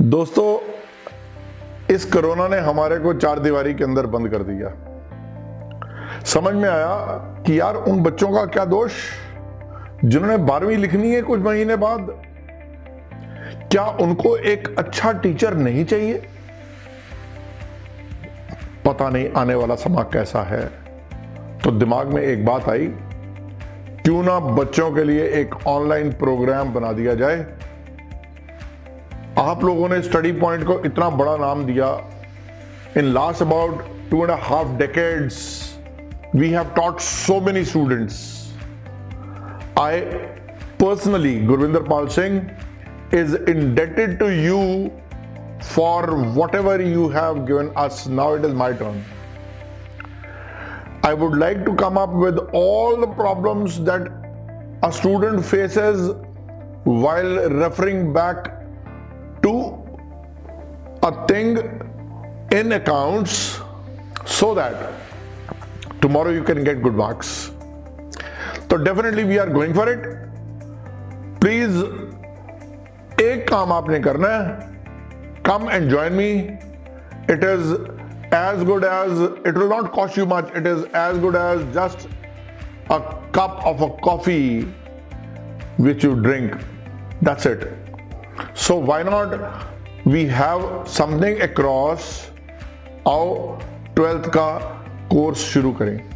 दोस्तों, इस कोरोना ने हमारे को चार दीवारी के अंदर बंद कर दिया। समझ में आया कि यार उन बच्चों का क्या दोष जिन्होंने 12वीं लिखनी है कुछ महीने बाद। क्या उनको एक अच्छा टीचर नहीं चाहिए? पता नहीं आने वाला समा कैसा है। तो दिमाग में एक बात आई, क्यों ना बच्चों के लिए एक ऑनलाइन प्रोग्राम बना दिया जाए। आप लोगों ने स्टडी पॉइंट को इतना बड़ा नाम दिया। In last about 2.5 decades we have taught so many students. I personally, Gurvinder Pal Singh, is indebted to you for whatever you have given us. Now it is my turn. I would like to come up with all the problems that a student faces while referring back to a thing in accounts so that tomorrow you can get good marks. So definitely we are going for it. Please, एक काम आपने करना है, come and join me. It is as good as, it will not cost you much. It is as good as just a cup of a coffee which you drink. That's it. So why not we have something across, आओ 12th का course शुरू करें।